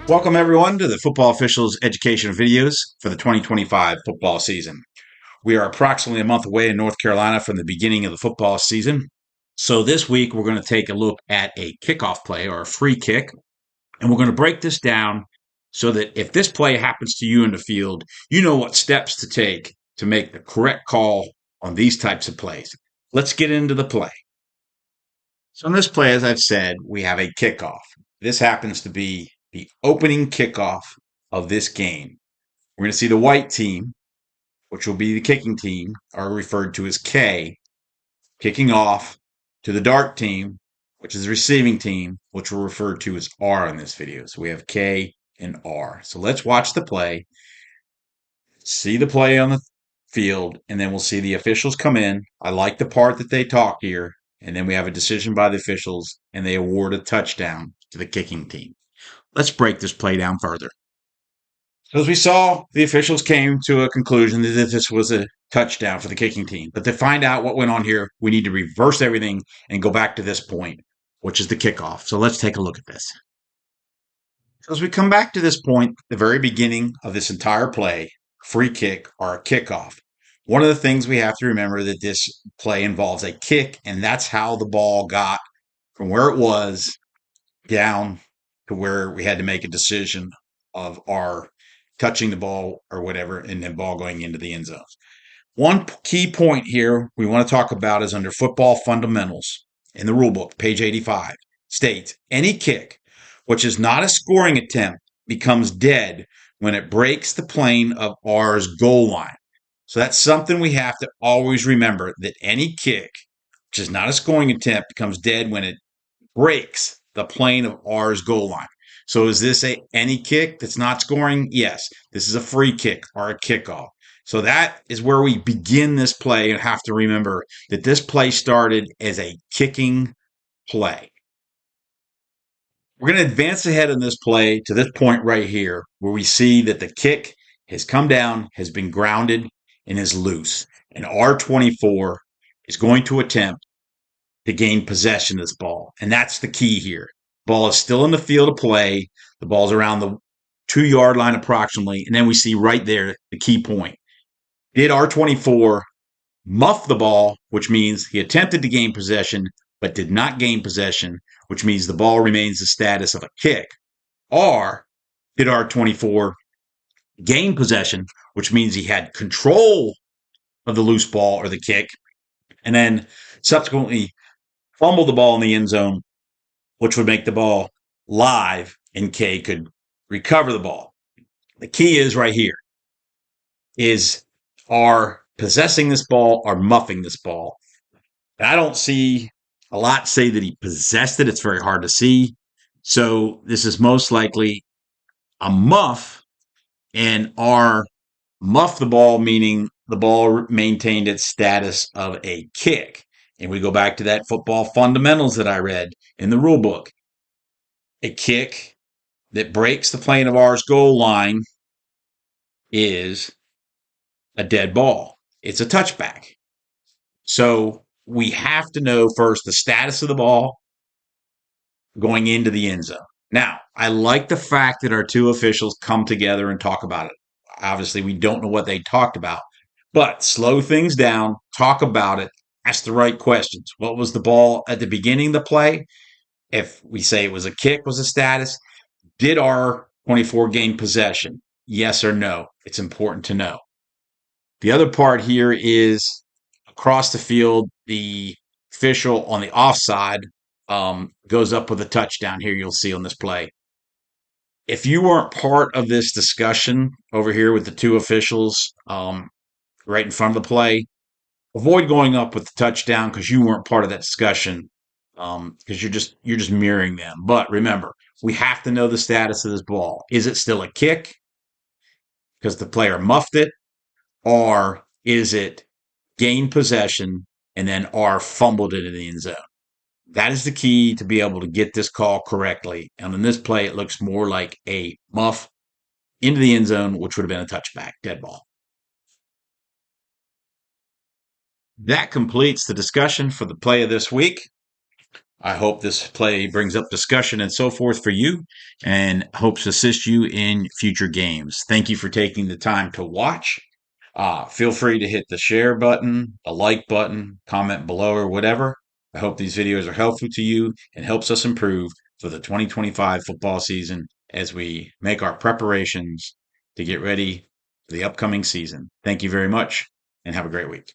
Welcome, everyone, to the Football Officials Education videos for the 2025 football season. We are approximately a month away in North Carolina from the beginning of the football season. So, this week, we're going to take a look at a kickoff play or a free kick, and we're going to break this down so that if this play happens to you in the field, you know what steps to take to make the correct call on these types of plays. Let's get into the play. So, in this play, as I've said, we have a kickoff. This happens to be the opening kickoff of this game. We're going to see the white team, which will be the kicking team, are referred to as K, kicking off to the dark team, which is the receiving team, which we'll refer to as R in this video. So we have K and R. So let's watch the play, see the play on the field, and then we'll see the officials come in. I like the part that they talk here, and then we have a decision by the officials, and they award a touchdown to the kicking team. Let's break this play down further. So as we saw, the officials came to a conclusion that this was a touchdown for the kicking team. But to find out what went on here, we need to reverse everything and go back to this point, which is the kickoff. So let's take a look at this. So as we come back to this point, the very beginning of this entire play, free kick or a kickoff. One of the things we have to remember that this play involves a kick, and that's how the ball got from where it was down to where we had to make a decision of our touching the ball or whatever, and then ball going into the end zone. One key point here we want to talk about is under football fundamentals in the rule book, page 85, states any kick which is not a scoring attempt becomes dead when it breaks the plane of R's goal line. So that's something we have to always remember, that any kick which is not a scoring attempt becomes dead when it breaks the plane of R's goal line. So is this any kick that's not scoring? Yes. This is a free kick or a kickoff. So that is where we begin this play, and have to remember that this play started as a kicking play. We're going to advance ahead in this play to this point right here, where we see that the kick has come down, has been grounded, and is loose. And R24 is going to attempt to gain possession of this ball. And that's the key here. Ball is still in the field of play. The ball's around the 2-yard line approximately. And then we see right there the key point. Did R24 muff the ball, which means he attempted to gain possession, but did not gain possession, which means the ball remains the status of a kick? Or did R24 gain possession, which means he had control of the loose ball or the kick, and then subsequently fumble the ball in the end zone, which would make the ball live and K could recover the ball? The key is right here, is are possessing this ball or muffing this ball? And I don't see a lot say that he possessed it. It's very hard to see. So this is most likely a muff, and R muff the ball, meaning the ball maintained its status of a kick. And we go back to that football fundamentals that I read in the rule book. A kick that breaks the plane of R's goal line is a dead ball. It's a touchback. So we have to know first the status of the ball going into the end zone. Now, I like the fact that our two officials come together and talk about it. Obviously, we don't know what they talked about, but slow things down, talk about it, ask the right questions. What was the ball at the beginning of the play? If we say it was a kick, was a status. Did R24 gain possession? Yes or no? It's important to know. The other part here is across the field, the official on the offside goes up with a touchdown. Here you'll see on this play. If you weren't part of this discussion over here with the two officials right in front of the play, avoid going up with the touchdown because you weren't part of that discussion, because you're just mirroring them. But remember, we have to know the status of this ball. Is it still a kick because the player muffed it, or is it gained possession and then R fumbled it in the end zone? That is the key to be able to get this call correctly. And in this play, it looks more like a muff into the end zone, which would have been a touchback, dead ball. That completes the discussion for the play of this week. I hope this play brings up discussion and so forth for you and hopes assist you in future games. Thank you for taking the time to watch. Feel free to hit the share button, the like button, comment below, or whatever. I hope these videos are helpful to you and helps us improve for the 2025 football season as we make our preparations to get ready for the upcoming season. Thank you very much and have a great week.